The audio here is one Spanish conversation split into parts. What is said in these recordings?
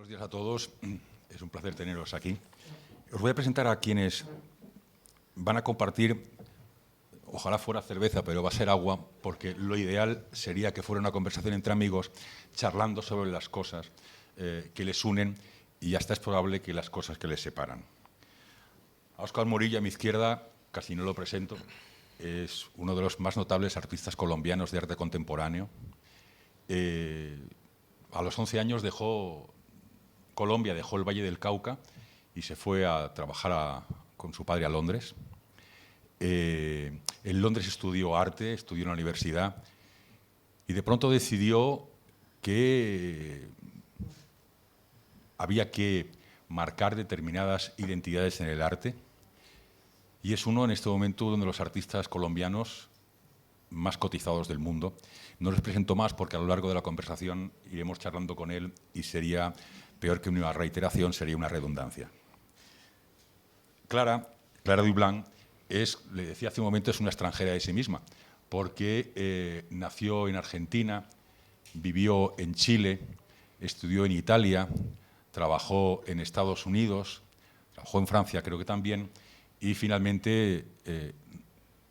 Buenos días a todos. Es un placer teneros aquí. Os voy a presentar a quienes van a compartir, ojalá fuera cerveza, pero va a ser agua, porque lo ideal sería que fuera una conversación entre amigos, charlando sobre las cosas que les unen y hasta es probable que las cosas que les separan. A Óscar Murillo, a mi izquierda, casi no lo presento, es uno de los más notables artistas colombianos de arte contemporáneo. A los 11 años dejó Colombia, dejó el Valle del Cauca y se fue a trabajar con su padre a Londres. En Londres estudió arte, estudió en la universidad y de pronto decidió que había que marcar determinadas identidades en el arte y es uno en este momento uno de los artistas colombianos más cotizados del mundo. No les presento más porque a lo largo de la conversación iremos charlando con él y sería peor que una reiteración, sería una redundancia. Clara Dublanc le decía hace un momento, es una extranjera de sí misma, porque nació en Argentina, vivió en Chile, estudió en Italia, trabajó en Estados Unidos, trabajó en Francia creo que también, y finalmente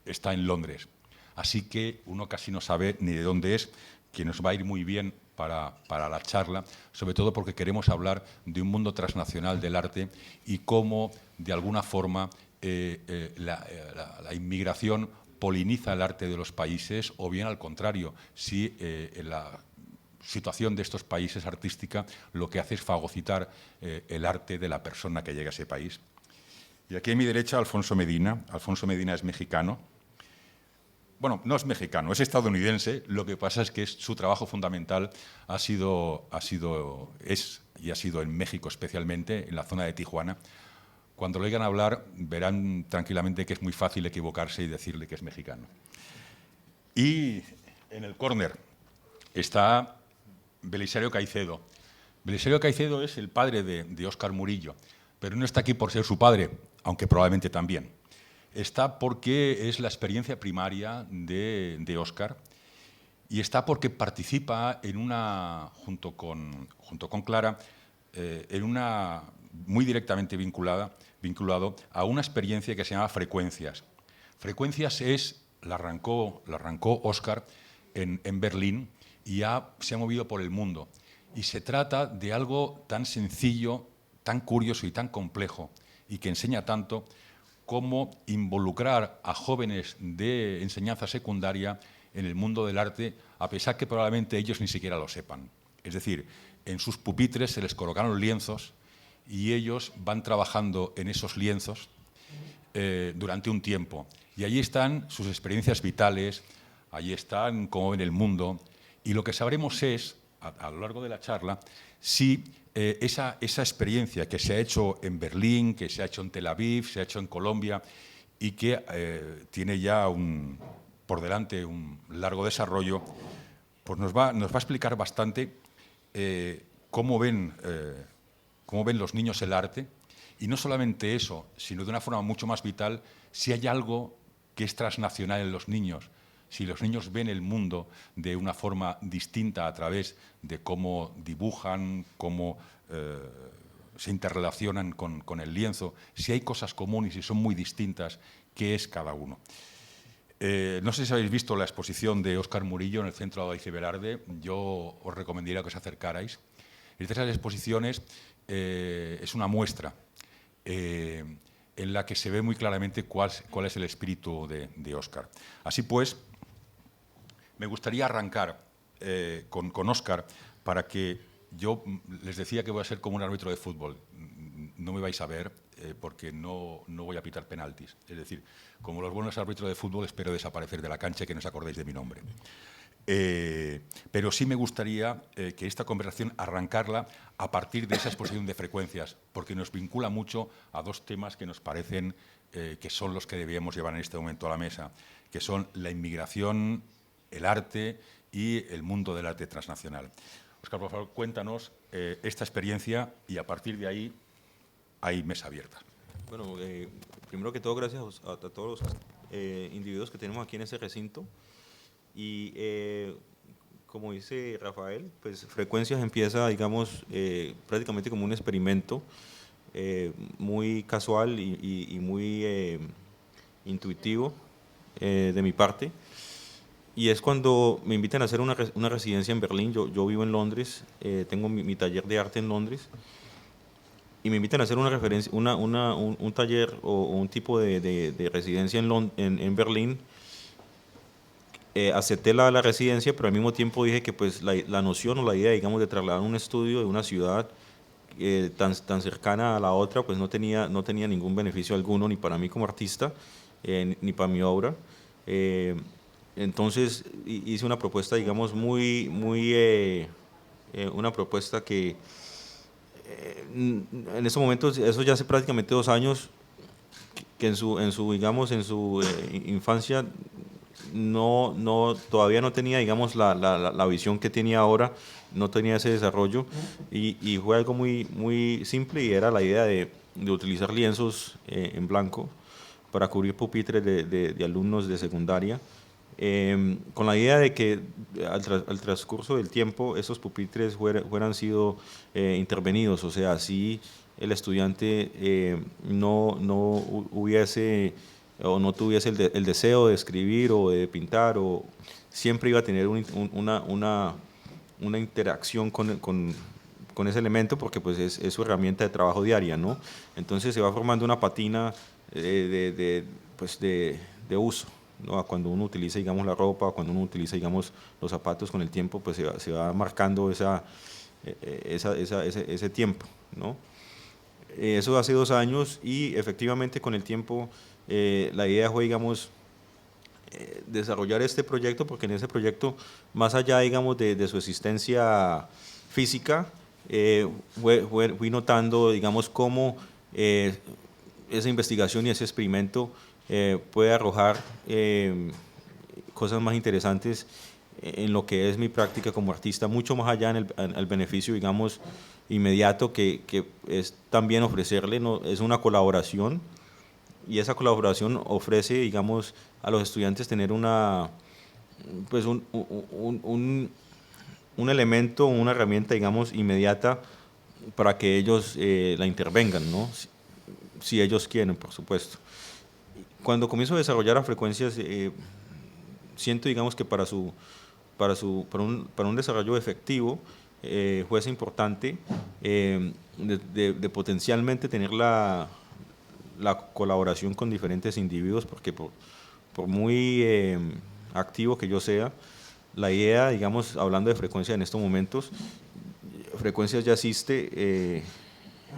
está en Londres. Así que uno casi no sabe ni de dónde es, que nos va a ir muy bien para la charla, sobre todo porque queremos hablar de un mundo transnacional del arte y cómo, de alguna forma, la inmigración poliniza el arte de los países o bien al contrario, si la situación de estos países artística lo que hace es fagocitar el arte de la persona que llega a ese país. Y aquí a mi derecha, Alfonso Medina. Alfonso Medina es mexicano. Bueno, no es mexicano, es estadounidense. Lo que pasa es que su trabajo fundamental ha sido en México especialmente, en la zona de Tijuana. Cuando lo oigan hablar, verán tranquilamente que es muy fácil equivocarse y decirle que es mexicano. Y en el córner está Belisario Caicedo. Belisario Caicedo es el padre de Óscar Murillo, pero no está aquí por ser su padre, aunque probablemente también. Está porque es la experiencia primaria de Óscar y está porque participa en junto con Clara, en una muy directamente vinculado a una experiencia que se llama Frecuencias. Frecuencias la arrancó Óscar en Berlín y se ha movido por el mundo. Y se trata de algo tan sencillo, tan curioso y tan complejo y que enseña tanto cómo involucrar a jóvenes de enseñanza secundaria en el mundo del arte, a pesar que probablemente ellos ni siquiera lo sepan. Es decir, en sus pupitres se les colocaron lienzos y ellos van trabajando en esos lienzos durante un tiempo. Y allí están sus experiencias vitales, allí están cómo ven el mundo, y lo que sabremos es, a lo largo de la charla, si esa experiencia que se ha hecho en Berlín, que se ha hecho en Tel Aviv, se ha hecho en Colombia y que tiene ya por delante un largo desarrollo, pues nos va a explicar bastante cómo ven los niños el arte y no solamente eso, sino de una forma mucho más vital, si hay algo que es transnacional en los niños, si los niños ven el mundo de una forma distinta a través de cómo dibujan, cómo se interrelacionan con el lienzo, si hay cosas comunes y son muy distintas, ¿qué es cada uno? No sé si habéis visto la exposición de Óscar Murillo en el Centro Aloyse Velarde. Yo os recomendaría que os acercarais. En esas exposiciones es una muestra en la que se ve muy claramente cuál es el espíritu de Óscar. Así pues, me gustaría arrancar con Óscar para que yo les decía que voy a ser como un árbitro de fútbol. No me vais a ver porque no voy a pitar penaltis. Es decir, como los buenos árbitros de fútbol espero desaparecer de la cancha y que no os acordéis de mi nombre. Pero sí me gustaría que esta conversación arrancarla a partir de esa exposición de frecuencias, porque nos vincula mucho a dos temas que nos parecen que son los que debíamos llevar en este momento a la mesa, que son la inmigración, el arte y el mundo del arte transnacional. Óscar, por favor, cuéntanos esta experiencia y a partir de ahí hay mesa abierta. Bueno, primero que todo, gracias a todos los individuos que tenemos aquí en ese recinto. Y como dice Rafael, pues Frecuencias empieza, digamos, prácticamente como un experimento muy casual y muy intuitivo de mi parte. Y es cuando me invitan a hacer una residencia en Berlín. Yo vivo en Londres, tengo mi taller de arte en Londres, y me invitan a hacer un taller o un tipo de residencia en Berlín. Acepté la residencia, pero al mismo tiempo dije que pues la noción o la idea, digamos, de trasladar un estudio de una ciudad tan cercana a la otra, pues no tenía ningún beneficio alguno, ni para mí como artista, ni para mi obra. Entonces hice una propuesta, digamos, una propuesta que en estos momentos, eso ya hace prácticamente 2 años, que digamos, en su infancia todavía no tenía, digamos, la visión que tiene ahora, no tenía ese desarrollo, y fue algo muy simple, y era la idea de utilizar lienzos en blanco para cubrir pupitres de alumnos de secundaria, con la idea de que al transcurso del tiempo esos pupitres fueran sido intervenidos, o sea, así el estudiante no hubiese o no tuviese el deseo de escribir o de pintar, o siempre iba a tener una interacción con ese elemento, porque pues es su herramienta de trabajo diaria, ¿no? Entonces se va formando una patina pues de uso, ¿no? Cuando uno utiliza, digamos, la ropa, cuando uno utiliza, digamos, los zapatos, con el tiempo, pues se va marcando ese tiempo, ¿no? Eso hace 2 años, y efectivamente con el tiempo la idea fue, digamos, desarrollar este proyecto, porque en ese proyecto, más allá, digamos, de su existencia física, fui notando, digamos, cómo esa investigación y ese experimento puede arrojar cosas más interesantes en lo que es mi práctica como artista, mucho más allá en el beneficio, digamos, inmediato que es también ofrecerle, ¿no? Es una colaboración, y esa colaboración ofrece, digamos, a los estudiantes tener pues un elemento, una herramienta, digamos, inmediata para que ellos la intervengan, ¿no? Si ellos quieren, por supuesto. Cuando comienzo a desarrollar a Frecuencias, siento, digamos, que para un desarrollo efectivo fuese importante de potencialmente tener la colaboración con diferentes individuos, porque por muy activo que yo sea, la idea, digamos, hablando de Frecuencia en estos momentos, Frecuencias ya existe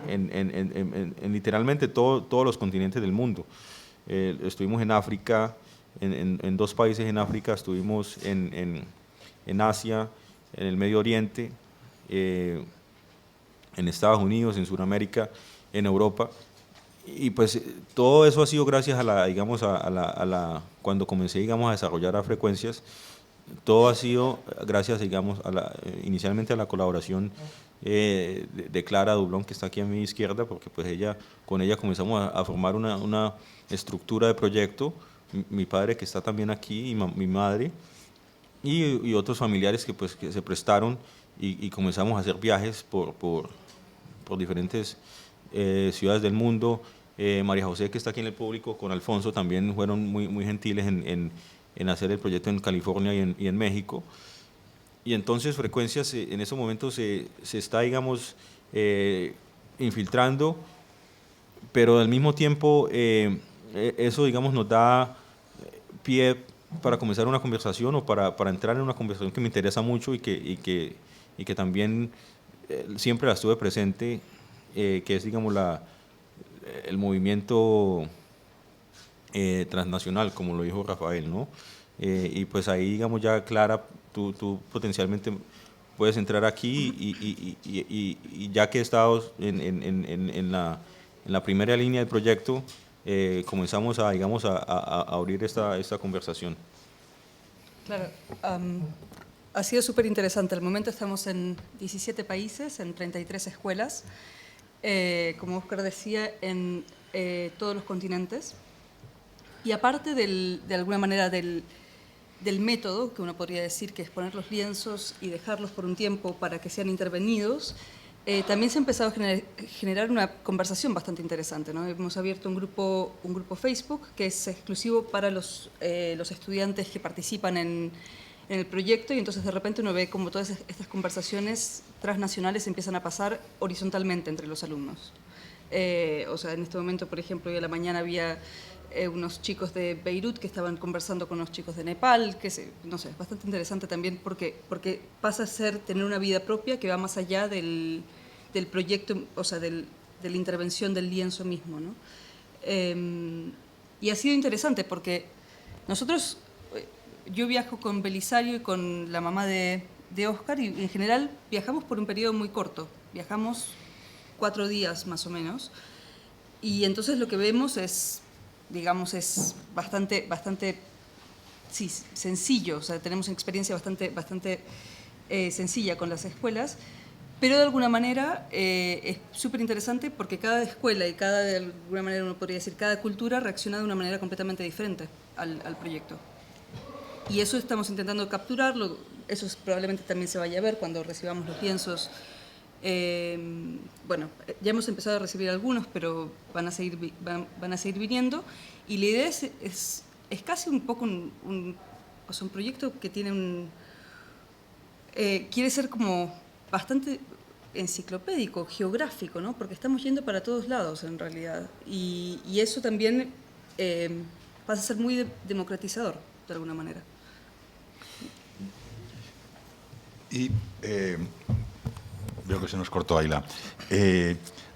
en literalmente todos los continentes del mundo. Estuvimos en África, en 2 países en África, estuvimos en Asia, en el Medio Oriente, en Estados Unidos, en Sudamérica, en Europa. Y pues todo eso ha sido gracias digamos, cuando comencé, digamos, a desarrollar a Frecuencias, todo ha sido gracias, digamos, inicialmente a la colaboración de Clara Dublón, que está aquí a mi izquierda, porque pues con ella comenzamos a formar una estructura de proyecto, mi padre, que está también aquí, y mi madre, y otros familiares que se prestaron, y comenzamos a hacer viajes por diferentes ciudades del mundo. María José, que está aquí en el público, con Alfonso, también fueron muy gentiles en hacer el proyecto en California y en México. Y entonces Frecuencias en esos momentos se está, digamos, infiltrando, pero al mismo tiempo eso, digamos, nos da pie para comenzar una conversación, o para entrar en una conversación que me interesa mucho, y que también siempre la estuve presente, que es, digamos, el movimiento transnacional, como lo dijo Rafael, ¿no? Y pues ahí, digamos, ya Clara, tú potencialmente puedes entrar aquí, y ya que he estado en la primera línea del proyecto, comenzamos digamos, a abrir esta conversación. Claro, ha sido súper interesante. Al momento estamos en 17 países, en 33 escuelas, como Óscar decía, en todos los continentes. Y aparte de alguna manera del del método, que uno podría decir que es poner los lienzos y dejarlos por un tiempo para que sean intervenidos, también se ha empezado a generar una conversación bastante interesante, ¿no? Hemos abierto un grupo Facebook que es exclusivo para los estudiantes que participan en el proyecto, y entonces de repente uno ve como todas estas conversaciones transnacionales empiezan a pasar horizontalmente entre los alumnos. O sea, en este momento, por ejemplo, hoy a la mañana había unos chicos de Beirut que estaban conversando con unos chicos de Nepal, no sé, es bastante interesante también porque pasa a tener una vida propia que va más allá del proyecto, o sea, de la intervención del lienzo mismo, ¿no? Y ha sido interesante porque nosotros, yo viajo con Belisario y con la mamá de Oscar, y en general viajamos por un periodo muy corto, viajamos 4 días más o menos, y entonces lo que vemos es, digamos, es bastante sí, sencillo, o sea, tenemos una experiencia bastante sencilla con las escuelas, pero de alguna manera es súper interesante porque cada escuela y de alguna manera uno podría decir, cada cultura reacciona de una manera completamente diferente al proyecto. Y eso estamos intentando capturarlo, eso probablemente también se vaya a ver cuando recibamos los lienzos. Bueno, ya hemos empezado a recibir algunos, pero van a seguir viniendo, y la idea es casi un poco un proyecto que tiene quiere ser como bastante enciclopédico, geográfico, ¿no? Porque estamos yendo para todos lados en realidad, y eso también pasa a ser muy democratizador de alguna manera. Y veo que se nos cortó Ayla.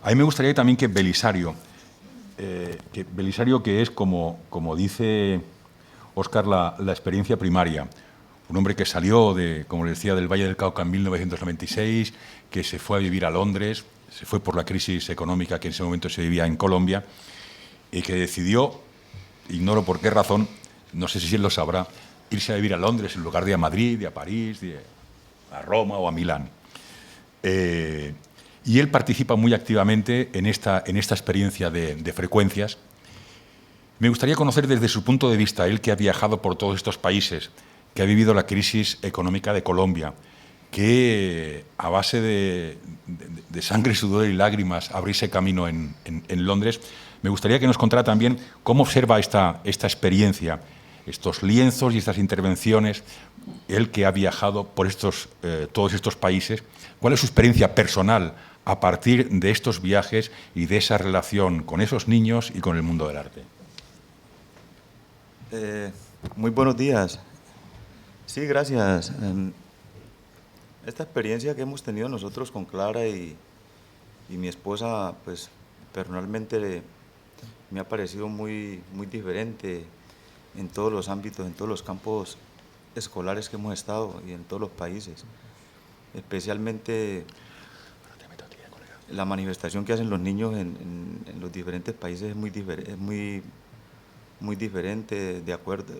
A mí me gustaría también que Belisario, que es, como dice Óscar, la experiencia primaria, un hombre que salió, como les decía, del Valle del Cauca en 1996, que se fue a vivir a Londres, se fue por la crisis económica que en ese momento se vivía en Colombia, y que decidió, ignoro por qué razón, no sé si él lo sabrá, irse a vivir a Londres en lugar de a Madrid, de a París, a Roma o a Milán. Y él participa muy activamente en esta experiencia de frecuencias. Me gustaría conocer desde su punto de vista, él que ha viajado por todos estos países, que ha vivido la crisis económica de Colombia, que a base de sangre, sudor y lágrimas abrirse camino en Londres, me gustaría que nos contara también cómo observa esta experiencia, estos lienzos y estas intervenciones, él que ha viajado por todos estos países, cuál es su experiencia personal a partir de estos viajes y de esa relación con esos niños y con el mundo del arte. Muy buenos días. Sí, gracias. Esta experiencia que hemos tenido nosotros con Clara y mi esposa, pues personalmente me ha parecido muy diferente en todos los ámbitos, en todos los campos escolares que hemos estado y en todos los países. Especialmente la manifestación que hacen los niños en los diferentes países es muy diferente, de acuerdo,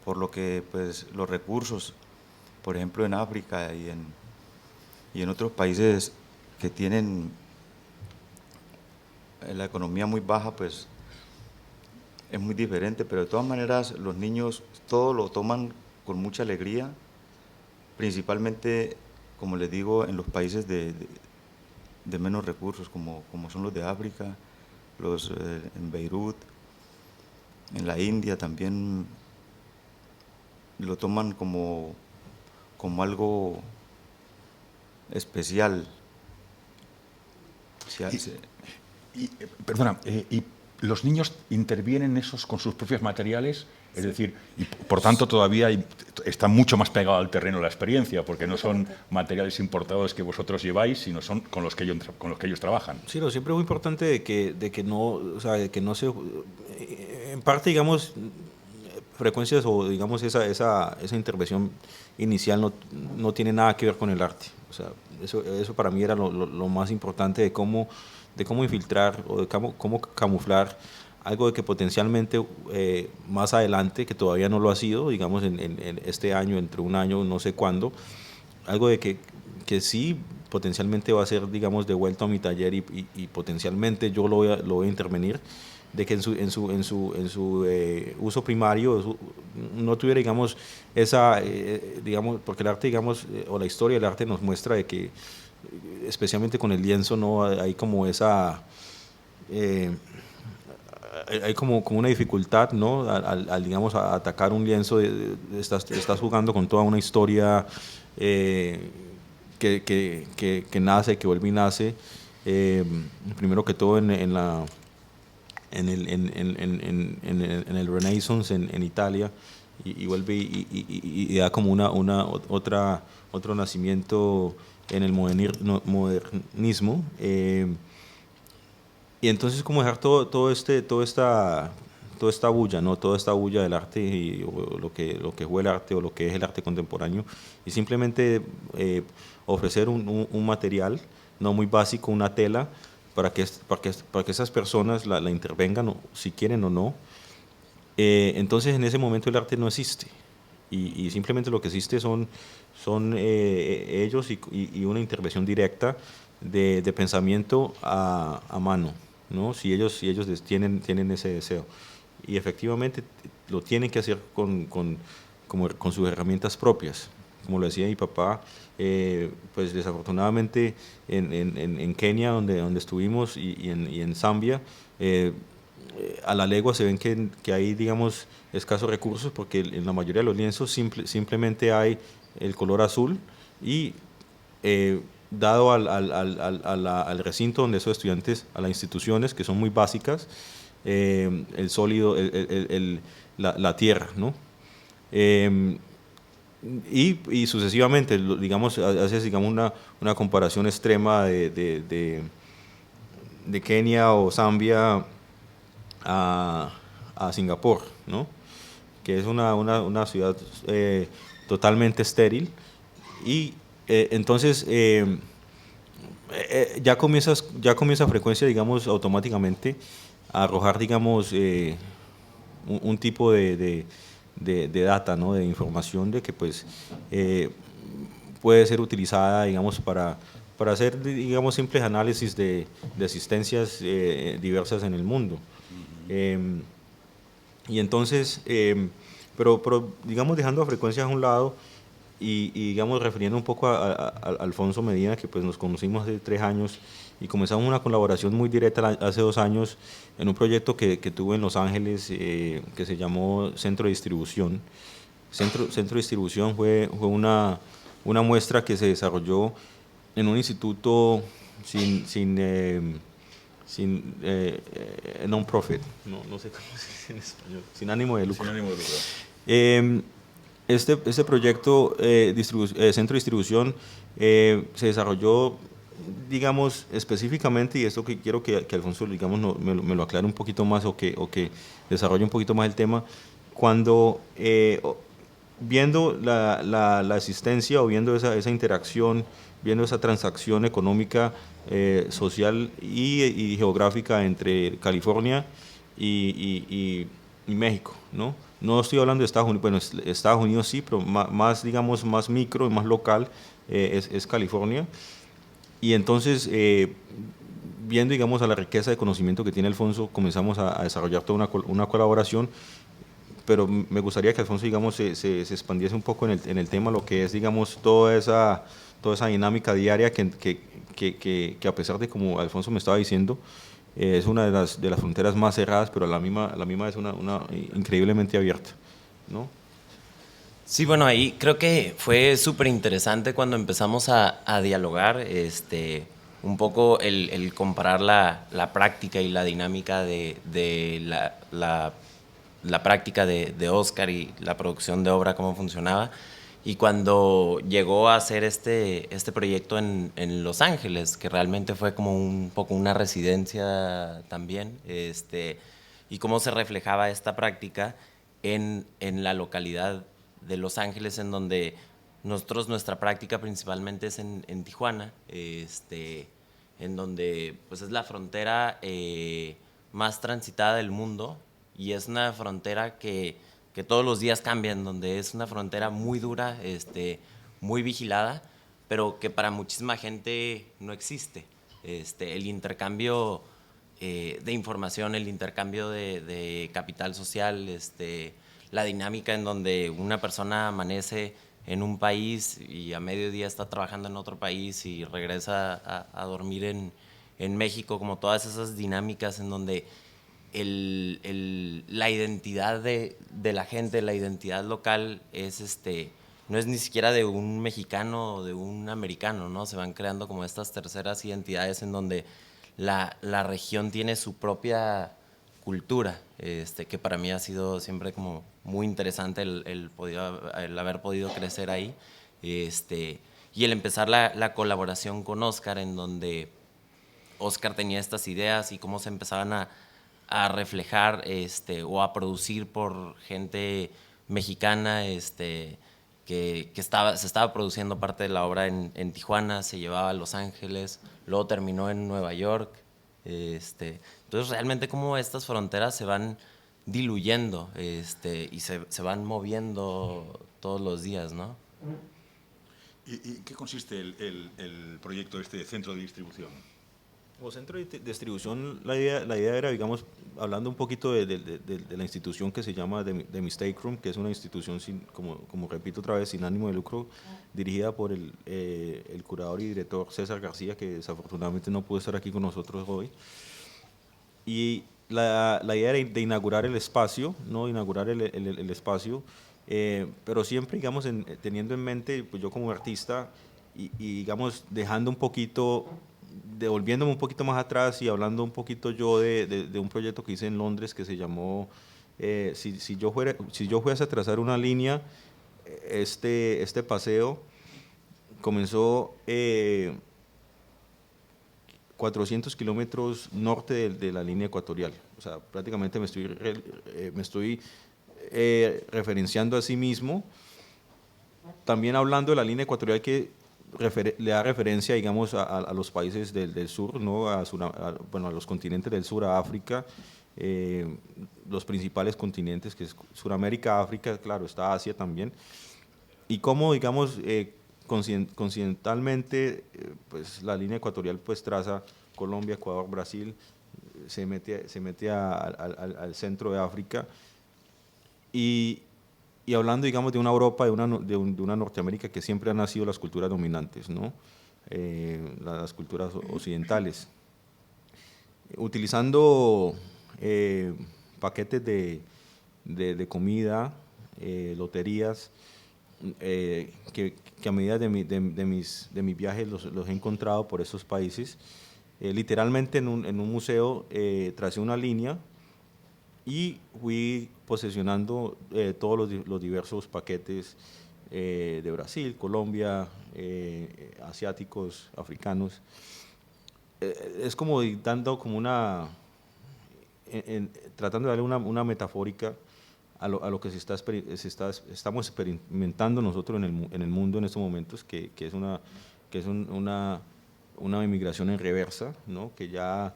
por lo que pues los recursos, por ejemplo en África y en otros países que tienen la economía muy baja, pues es muy diferente, pero de todas maneras los niños todo lo toman con mucha alegría, principalmente, como les digo, en los países de menos recursos, como son los de África, en Beirut, en la India también lo toman como algo especial. Perdona, ¿y los niños intervienen esos con sus propios materiales? Es decir, y por tanto todavía está mucho más pegado al terreno la experiencia, porque no son materiales importados que vosotros lleváis, sino son con los que ellos trabajan. Sí, lo siempre es muy importante de que no, o sea, de que no se, en parte, digamos, frecuencias o digamos esa intervención inicial no tiene nada que ver con el arte. O sea, eso para mí era lo más importante de cómo infiltrar o de cómo camuflar algo de que potencialmente más adelante, que todavía no lo ha sido, digamos en este año, entre un año, no sé cuándo, algo de que sí potencialmente va a ser, digamos, devuelto a mi taller y potencialmente yo lo voy a intervenir, de que en su uso primario no tuviera, digamos, esa, digamos, porque el arte, digamos, o la historia del arte nos muestra de que, especialmente con el lienzo, ¿no? Hay como esa... hay como una dificultad, ¿no? Digamos, a atacar un lienzo, estás jugando con toda una historia que nace, que vuelve y nace, primero que todo en el Renaissance en Italia, y vuelve y da como otro nacimiento en el modernismo. Y entonces como dejar toda esta bulla, ¿no? Toda esta bulla del arte, o lo que fue el arte, o lo que es el arte contemporáneo, y simplemente ofrecer un material no muy básico, una tela, para que esas personas la intervengan, si quieren o no. Entonces en ese momento el arte no existe, y simplemente lo que existe son ellos y una intervención directa de pensamiento a mano, ¿no? Si ellos tienen ese deseo, y efectivamente lo tienen que hacer con sus herramientas propias. Como lo decía mi papá, pues desafortunadamente en Kenia, donde estuvimos, y en Zambia, a la legua se ven que hay, digamos, escasos recursos, porque en la mayoría de los lienzos simplemente hay el color azul, y dado al recinto donde esos estudiantes, a las instituciones que son muy básicas, el sólido, la tierra, ¿no? Y sucesivamente, digamos, haces, digamos, una comparación extrema de Kenia o Zambia a Singapur, ¿no? Que es una ciudad totalmente estéril, y entonces ya comienza frecuencia, digamos, automáticamente a arrojar, digamos, un tipo de data, ¿no? De información, de que pues puede ser utilizada, digamos, para hacer, digamos, simples análisis de existencias diversas en el mundo. Y entonces, pero digamos, dejando a frecuencias a un lado, y digamos, refiriendo un poco a Alfonso Medina, que pues nos conocimos hace 3 años, y comenzamos una colaboración muy directa hace 2 años en un proyecto que tuve en Los Ángeles, que se llamó Centro de Distribución. Centro de Distribución fue una muestra que se desarrolló en un instituto sin non-profit, no sé cómo se dice en español, sin ánimo de lucro. Sin ánimo de lucro. Este proyecto, Centro de Distribución, se desarrolló, digamos, específicamente, y esto que quiero que Alfonso, digamos, me lo aclare un poquito más, o que desarrolle un poquito más el tema, cuando viendo la existencia, o viendo esa interacción, viendo esa transacción económica, social y geográfica entre California y México, ¿no? No estoy hablando de Estados Unidos, bueno, Estados Unidos sí, pero más, digamos, más micro y más local es California. Y entonces, viendo, digamos, a la riqueza de conocimiento que tiene Alfonso, comenzamos a desarrollar toda una colaboración, pero me gustaría que Alfonso, digamos, se expandiese un poco en el tema, lo que es, digamos, toda esa dinámica diaria que a pesar de, como Alfonso me estaba diciendo, es una de las fronteras más cerradas, pero a la misma es una increíblemente abierta, ¿no? Sí, bueno, ahí creo que fue súper interesante cuando empezamos a dialogar, un poco el comparar la práctica y la dinámica de la práctica de Oscar y la producción de obra, cómo funcionaba. Y cuando llegó a hacer este proyecto en Los Ángeles, que realmente fue como un poco una residencia también, y cómo se reflejaba esta práctica en la localidad de Los Ángeles, en donde nuestra práctica principalmente es en Tijuana, en donde pues es la frontera más transitada del mundo, y es una frontera que todos los días cambia, en donde es una frontera muy dura, muy vigilada, pero que para muchísima gente no existe. El intercambio de información, el intercambio de capital social, la dinámica en donde una persona amanece en un país y a mediodía está trabajando en otro país y regresa a dormir en México, como todas esas dinámicas en donde la identidad de la gente, la identidad local no es ni siquiera de un mexicano o de un americano, ¿no? Se van creando como estas terceras identidades en donde la región tiene su propia cultura, que para mí ha sido siempre como muy interesante el haber podido crecer ahí, y el empezar la colaboración con Oscar, en donde Oscar tenía estas ideas y cómo se empezaban a reflejar o a producir por gente mexicana, que se estaba produciendo parte de la obra en Tijuana, se llevaba a Los Ángeles, luego terminó en Nueva York. Entonces realmente como estas fronteras se van diluyendo y se van moviendo todos los días, ¿no? ¿Y qué consiste el proyecto de centro de distribución? Como centro de distribución, la idea era, digamos, hablando un poquito de la institución que se llama The Mistake Room, que es una institución, como repito otra vez, sin ánimo de lucro, dirigida por el curador y director César García, que desafortunadamente no pudo estar aquí con nosotros hoy. Y la idea era de inaugurar el espacio, ¿no? Inaugurar el espacio, pero siempre, digamos, teniendo en mente, pues yo como artista, y digamos, dejando un poquito, devolviéndome un poquito más atrás y hablando un poquito yo de un proyecto que hice en Londres que se llamó si yo fuese a trazar una línea, este paseo comenzó 400 kilómetros norte de la línea ecuatorial. O sea, prácticamente me estoy referenciando a sí mismo, también hablando de la línea ecuatorial que le da referencia, digamos, a los países del sur, ¿no? a los continentes del sur, a África, los principales continentes, que es Suramérica, África, claro, está Asia también, y cómo, digamos, coincidentalmente, pues la línea ecuatorial pues traza Colombia, Ecuador, Brasil, se mete al centro de África, y hablando, digamos, de una Europa, de una Norteamérica que siempre han nacido las culturas dominantes, ¿no? Las culturas occidentales. Utilizando paquetes de comida, loterías, que a medida de mis viajes los he encontrado por esos países. Literalmente en un museo tracé una línea y fui posesionando todos los diversos paquetes de Brasil, Colombia, asiáticos, africanos. Es como dando como tratando de darle una metafórica a lo que estamos experimentando nosotros en el mundo en estos momentos, que es una inmigración en reversa, ¿no? Que ya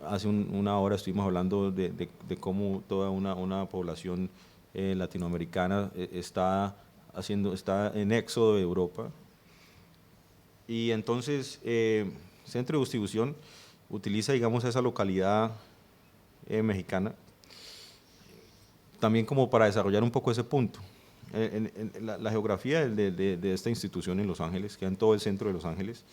hace una hora estuvimos hablando de cómo toda una población latinoamericana está en éxodo de Europa. Y entonces, Centro de Distribución utiliza, digamos, esa localidad mexicana también como para desarrollar un poco ese punto. La geografía de esta institución en Los Ángeles, queda en todo el centro de Los Ángeles,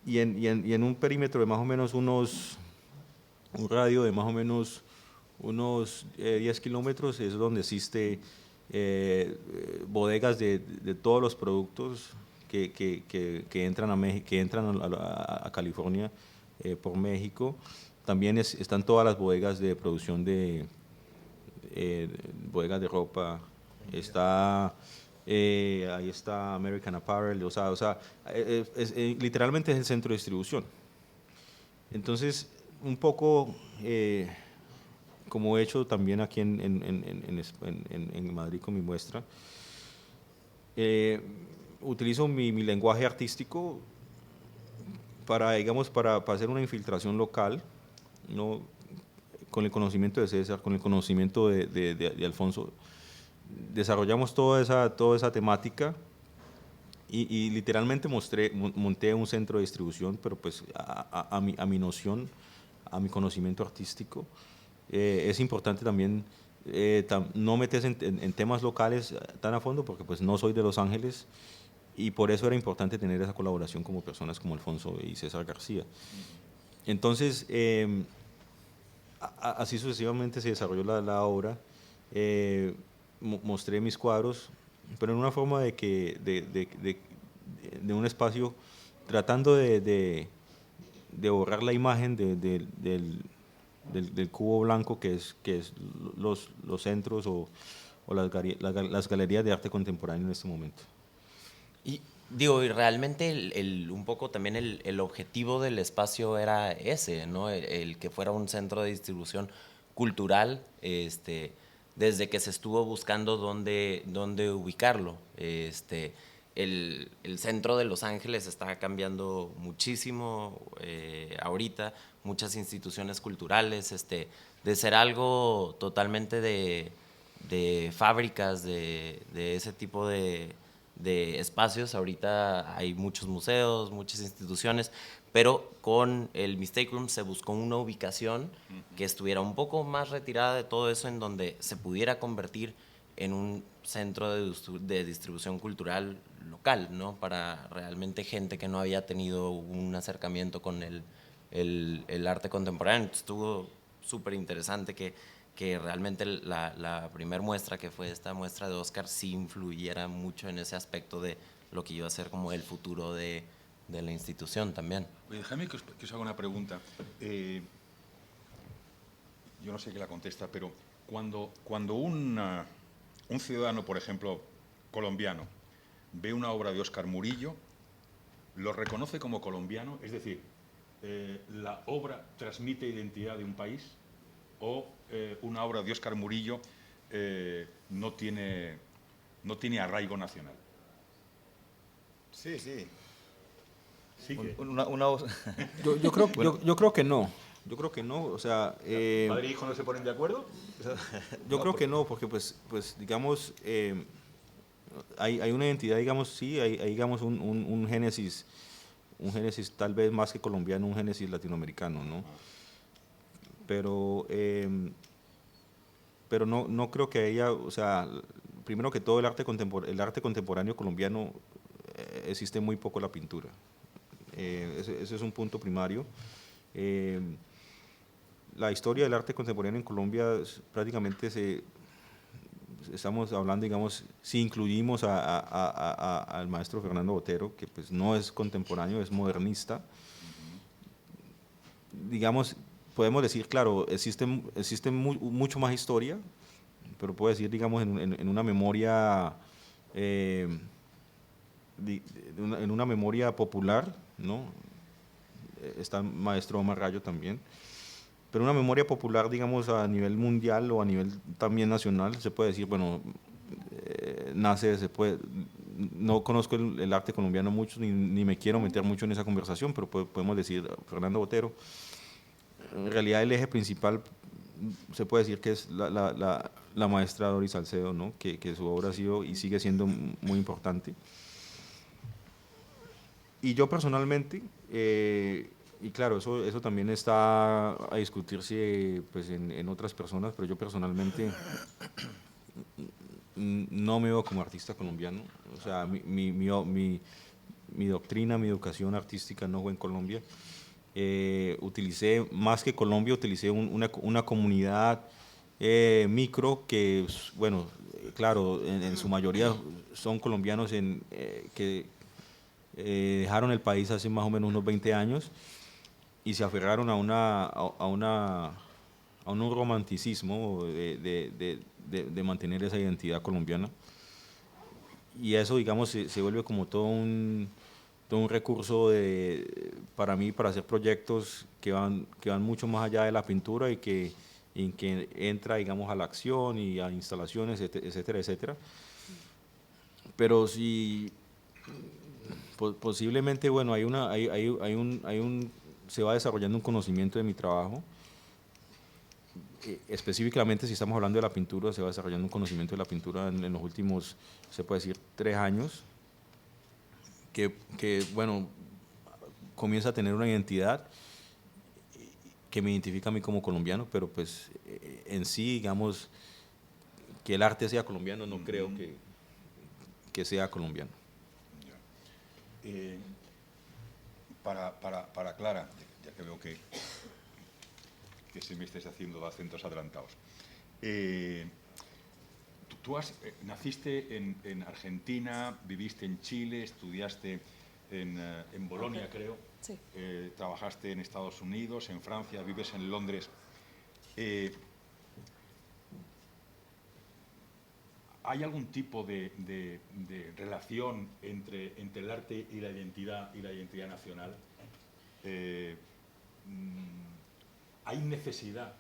y en un perímetro de más o menos un radio de más o menos unos 10 kilómetros es donde existe bodegas de todos los productos que entran a California por México. También están todas las bodegas de producción bodegas de ropa, ahí está American Apparel, o sea literalmente es el centro de distribución. Entonces, un poco como he hecho también aquí en Madrid con mi muestra, utilizo mi lenguaje artístico para hacer una infiltración local, ¿no? Con el conocimiento de César, con el conocimiento de Alfonso, desarrollamos toda esa temática y literalmente monté un centro de distribución, pero pues a mi noción, a mi conocimiento artístico. Es importante también no meterse en temas locales tan a fondo, porque pues no soy de Los Ángeles, y por eso era importante tener esa colaboración como personas como Alfonso y César García. Entonces, así sucesivamente se desarrolló la obra. Mostré mis cuadros, pero en una forma de un espacio tratando de borrar la imagen del cubo blanco que es los centros o las galerías de arte contemporáneo en este momento. Y digo, y realmente un poco también el objetivo del espacio era ese, ¿no? El que fuera un centro de distribución cultural, desde que se estuvo buscando dónde ubicarlo. El centro de Los Ángeles está cambiando muchísimo ahorita, muchas instituciones culturales, de ser algo totalmente de fábricas, de ese tipo de espacios. Ahorita hay muchos museos, muchas instituciones, pero con el Mistake Room se buscó una ubicación que estuviera un poco más retirada de todo eso, en donde se pudiera convertir en un centro de distribución cultural local, ¿no? Para realmente gente que no había tenido un acercamiento con el arte contemporáneo. Estuvo súper interesante que realmente la primera muestra, que fue esta muestra de Oscar, sí influyera mucho en ese aspecto de lo que iba a ser como el futuro de la institución también. Oye, déjame que os haga una pregunta. Yo no sé qué la contesta, pero cuando un ciudadano, por ejemplo, colombiano, ve una obra de Oscar Murillo, lo reconoce como colombiano, es decir, ¿la obra transmite identidad de un país o una obra de Oscar Murillo no tiene arraigo nacional? Sí, sí. Sí que... Yo creo que no. Yo creo que no, o sea... ¿Padre e hijo no se ponen de acuerdo? Yo creo que no, porque pues digamos, hay una identidad, digamos, sí, hay digamos un génesis tal vez más que colombiano, un génesis latinoamericano, ¿no? Pero no creo que ella, o sea, primero que todo el arte contemporáneo colombiano existe muy poco la pintura. Ese es un punto primario. La historia del arte contemporáneo en Colombia prácticamente estamos hablando, digamos, si incluimos al maestro Fernando Botero, que pues no es contemporáneo, es modernista, digamos, podemos decir, claro, existe mucho más historia, pero puedo decir, digamos, en una memoria en una memoria popular, ¿no? Está el maestro Omar Rayo también, pero una memoria popular, digamos, a nivel mundial o a nivel también nacional, se puede decir, bueno, no conozco el arte colombiano mucho, ni me quiero meter mucho en esa conversación, pero podemos decir, Fernando Botero, en realidad el eje principal se puede decir que es la maestra Doris Salcedo, ¿no? Que su obra ha sido y sigue siendo muy importante. Y yo personalmente, y claro, eso también está a discutirse pues, en otras personas, pero yo personalmente no me veo como artista colombiano. O sea, mi doctrina, mi educación artística no fue en Colombia. Utilicé, más que Colombia, utilicé una comunidad micro que, bueno, claro, en su mayoría son colombianos que dejaron el país hace más o menos unos 20 años y se aferraron a un romanticismo de mantener esa identidad colombiana. Y eso, digamos, se vuelve como todo un recurso para mí, para hacer proyectos que van mucho más allá de la pintura y que entra, digamos, a la acción y a instalaciones, etcétera, etcétera. Pero si posiblemente, bueno, se va desarrollando un conocimiento de mi trabajo. Específicamente, si estamos hablando de la pintura, se va desarrollando un conocimiento de la pintura en los últimos, se puede decir, 3 años, que bueno, comienza a tener una identidad que me identifica a mí como colombiano, pero pues en sí, digamos, que el arte sea colombiano, no creo que sea colombiano. Para Clara, ya que veo que se me estáis haciendo acentos adelantados. Tú naciste en Argentina, viviste en Chile, estudiaste en Bolonia, creo. Sí. Trabajaste en Estados Unidos, en Francia, vives en Londres. ¿Hay algún tipo de relación entre el arte y la identidad nacional? ¿Hay necesidad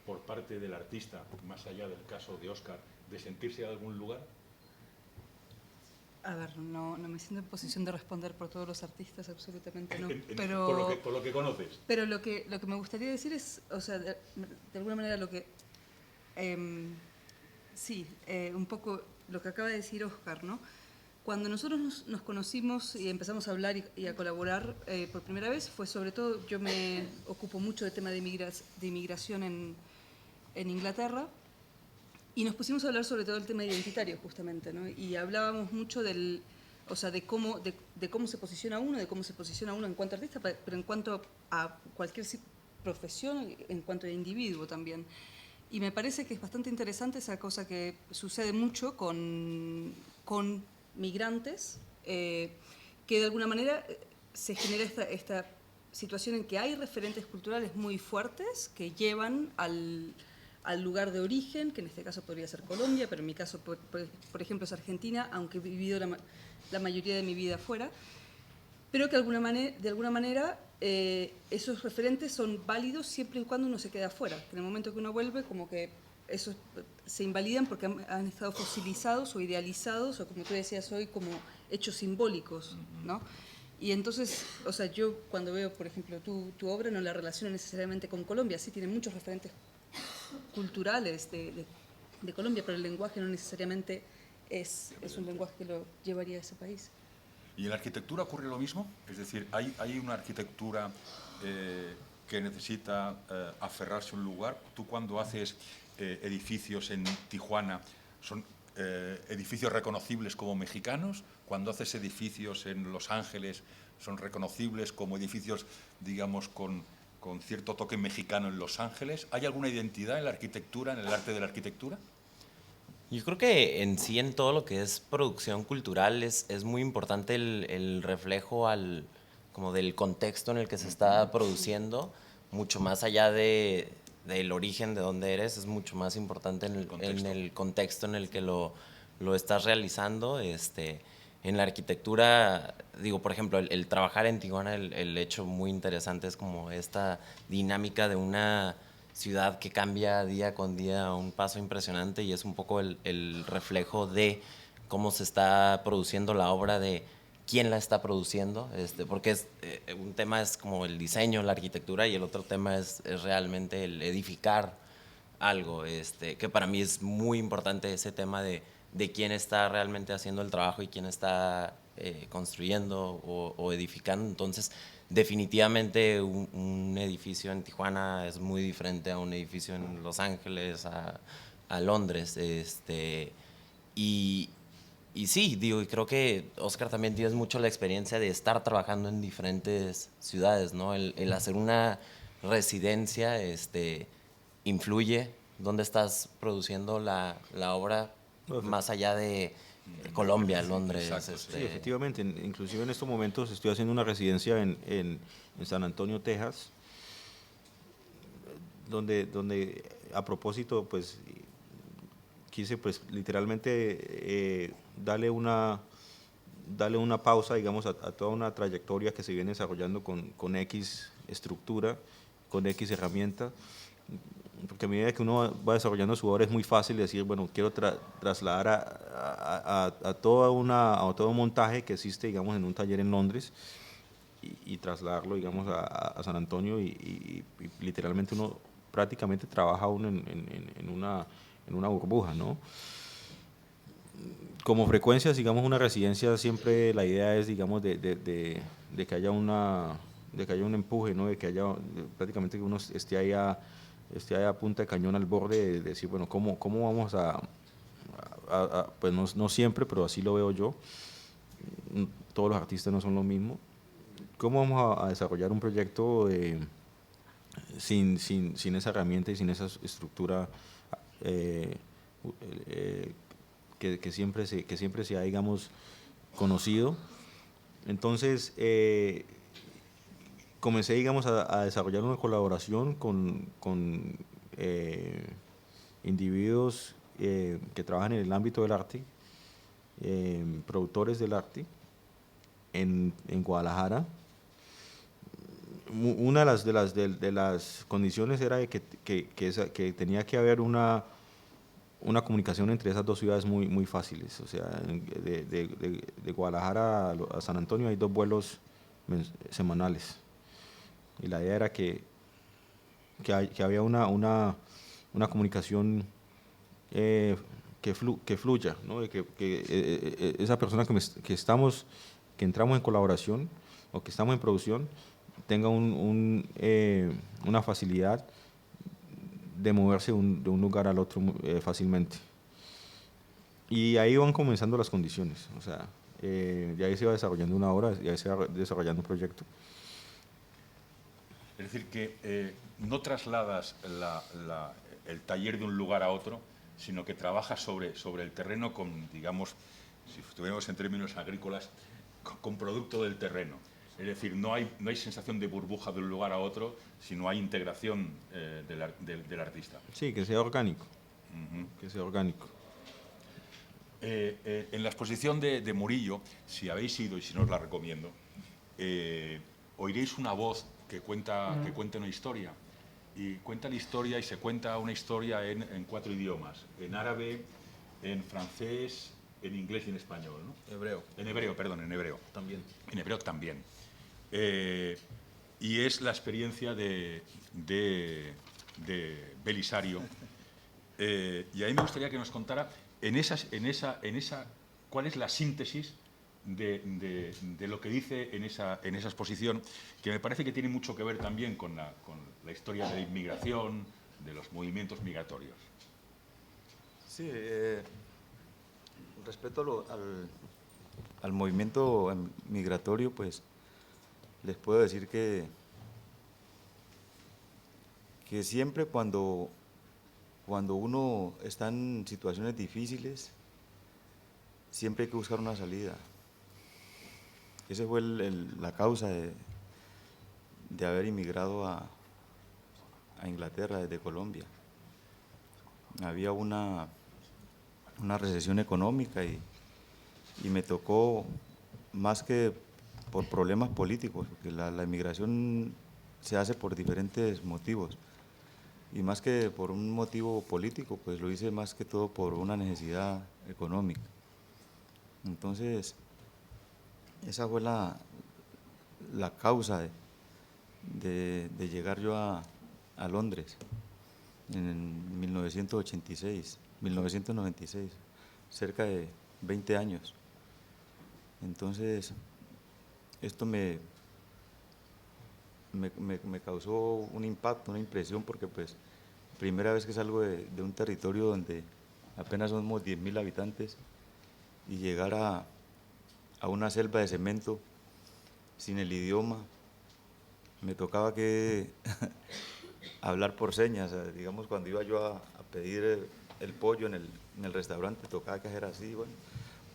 por parte del artista, más allá del caso de Óscar, de sentirse de algún lugar? A ver, no me siento en posición de responder por todos los artistas, absolutamente no. Por lo que conoces. Pero lo que me gustaría decir es, o sea, de alguna manera lo que... un poco lo que acaba de decir Óscar, ¿no? Cuando nosotros nos conocimos y empezamos a hablar y a colaborar por primera vez, fue sobre todo, yo me ocupo mucho del tema de inmigración en Inglaterra, y nos pusimos a hablar sobre todo del tema identitario, justamente, ¿no? Y hablábamos mucho de cómo se posiciona uno, en cuanto a artista, pero en cuanto a cualquier profesión, en cuanto a individuo también. Y me parece que es bastante interesante esa cosa que sucede mucho con migrantes, que de alguna manera se genera esta situación en que hay referentes culturales muy fuertes que llevan al lugar de origen, que en este caso podría ser Colombia, pero en mi caso, por ejemplo, es Argentina, aunque he vivido la mayoría de mi vida afuera, pero que de alguna manera esos referentes son válidos siempre y cuando uno se queda afuera, que en el momento que uno vuelve, como que esos se invalidan porque han estado fosilizados o idealizados, o como tú decías hoy, como hechos simbólicos, ¿no? Y entonces, o sea, yo cuando veo, por ejemplo, tu obra no la relaciono necesariamente con Colombia, sí tiene muchos referentes culturales de Colombia, pero el lenguaje no necesariamente es un lenguaje que lo llevaría a ese país. ¿Y en la arquitectura ocurre lo mismo? Es decir, ¿hay una arquitectura que necesita aferrarse a un lugar? Tú cuando haces edificios en Tijuana, ¿son edificios reconocibles como mexicanos? Cuando haces edificios en Los Ángeles, ¿son reconocibles como edificios, digamos, con cierto toque mexicano en Los Ángeles? ¿Hay alguna identidad en la arquitectura, en el arte de la arquitectura? Yo creo que en sí, en todo lo que es producción cultural, es muy importante el reflejo como del contexto en el que se está produciendo, mucho más allá del origen de dónde eres, es mucho más importante en el contexto en el que lo estás realizando. En la arquitectura, digo, por ejemplo, el trabajar en Tijuana, el hecho muy interesante es como esta dinámica de una ciudad que cambia día con día a un paso impresionante, y es un poco el reflejo de cómo se está produciendo la obra, de quién la está produciendo, porque un tema es como el diseño, la arquitectura, y el otro tema es realmente el edificar algo, que para mí es muy importante ese tema de quién está realmente haciendo el trabajo y quién está construyendo o edificando. Entonces, definitivamente un edificio en Tijuana es muy diferente a un edificio en Los Ángeles, a Londres. Y sí, digo, y creo que Óscar también tienes mucho la experiencia de estar trabajando en diferentes ciudades, ¿no? El hacer una residencia influye dónde estás produciendo la obra, más allá de Colombia, Londres. Exacto, Sí, efectivamente. Inclusive en estos momentos estoy haciendo una residencia en San Antonio, Texas, donde a propósito, pues, quise, pues, literalmente darle una pausa, digamos, a toda una trayectoria que se viene desarrollando con X estructura, con X herramienta, porque a medida que uno va desarrollando su obra es muy fácil decir, bueno, quiero trasladar a todo un montaje que existe, digamos, en un taller en Londres, y trasladarlo, digamos, a San Antonio, y literalmente uno prácticamente trabaja en una burbuja, ¿no? Como frecuencias, digamos, una residencia, siempre la idea es, digamos, de que haya una haya un empuje, ¿no? De que haya prácticamente que uno esté ahí a punta de cañón al borde de decir, bueno, ¿cómo vamos pues no siempre, pero así lo veo yo, todos los artistas no son lo mismo, ¿cómo vamos a desarrollar un proyecto sin esa herramienta y sin esa estructura que siempre se ha, digamos, conocido? Entonces, comencé, digamos, a desarrollar una colaboración con individuos que trabajan en el ámbito del arte, productores del arte, en Guadalajara. Una de las condiciones era de que tenía que haber una comunicación entre esas dos ciudades muy fáciles. O sea, de Guadalajara a San Antonio hay 2 vuelos semanales. Y la idea era que había una comunicación que fluya, ¿no? Que esa persona que entramos en colaboración o que estamos en producción tenga una facilidad de moverse de un lugar al otro fácilmente. Y ahí van comenzando las condiciones, o sea, ya ahí se va desarrollando una obra, ya ahí se va desarrollando un proyecto. Es decir, que no trasladas el taller de un lugar a otro, sino que trabajas sobre el terreno con, digamos, si estuviéramos en términos agrícolas, con producto del terreno. Es decir, no hay sensación de burbuja de un lugar a otro, sino hay integración del artista. Sí, que sea orgánico. Que sea orgánico. En la exposición de Murillo, si habéis ido y si no os la recomiendo, oiréis una voz que cuenta una historia. Y cuenta la historia y se cuenta una historia en 4 idiomas. En árabe, en francés, en inglés y en español, ¿no? Hebreo. En hebreo, perdón, en hebreo. También. En hebreo también. Y es la experiencia de Belisario. Y a mí me gustaría que nos contara cuál es la síntesis de lo que dice en esa exposición, que me parece que tiene mucho que ver también con la historia de la inmigración, de los movimientos migratorios. Sí, respecto al movimiento migratorio, pues les puedo decir que siempre cuando uno está en situaciones difíciles, siempre hay que buscar una salida. Esa fue la causa de haber inmigrado a Inglaterra desde Colombia. Había una recesión económica y me tocó, más que por problemas políticos, porque la inmigración se hace por diferentes motivos, y más que por un motivo político, pues lo hice más que todo por una necesidad económica. Entonces, esa fue la causa de llegar yo a Londres en 1996, cerca de 20 años. Entonces, esto me causó un impacto, una impresión, porque pues primera vez que salgo de un territorio donde apenas somos 10.000 habitantes y llegar a una selva de cemento sin el idioma, me tocaba que hablar por señas. Digamos, cuando iba yo a pedir el pollo en el restaurante, tocaba que hacer así. Bueno,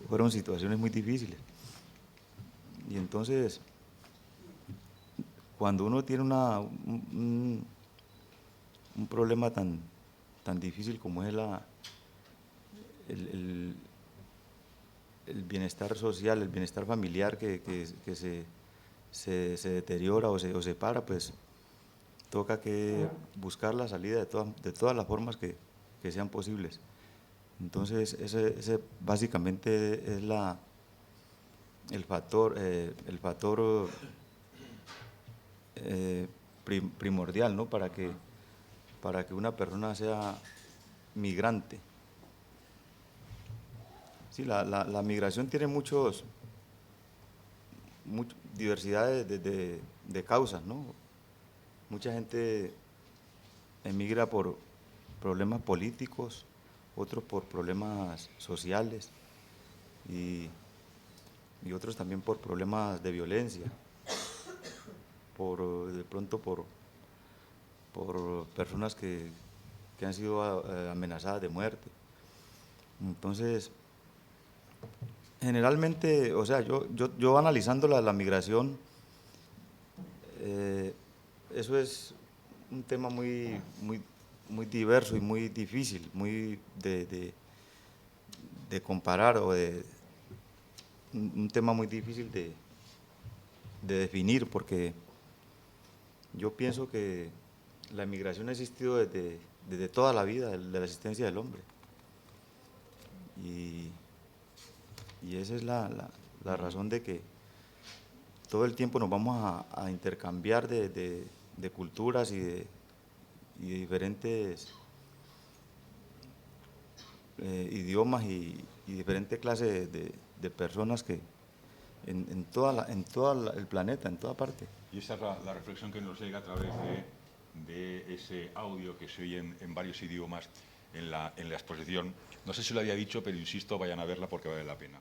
fueron situaciones muy difíciles. Y entonces, cuando uno tiene un problema tan difícil como es el bienestar social, el bienestar familiar que se deteriora o se para, pues toca que buscar la salida de todas las formas que sean posibles. Entonces, ese básicamente es el factor primordial, ¿no? Para que una persona sea migrante. Sí, la migración tiene diversidades de causas, ¿no? Mucha gente emigra por problemas políticos, otros por problemas sociales y otros también por problemas de violencia, de pronto por personas que han sido amenazadas de muerte. Entonces, generalmente, o sea, yo analizando la migración, eso es un tema muy diverso y muy difícil, muy de comparar o un tema muy difícil de definir, porque yo pienso que la migración ha existido desde toda la vida de la existencia del hombre. Y esa es la razón de que todo el tiempo nos vamos a intercambiar de culturas y de diferentes idiomas y diferentes clases de personas que en todo el planeta, en toda parte. Y esa es la reflexión que nos llega a través de ese audio que se oye en varios idiomas en la exposición. No sé si lo había dicho, pero insisto, vayan a verla porque vale la pena.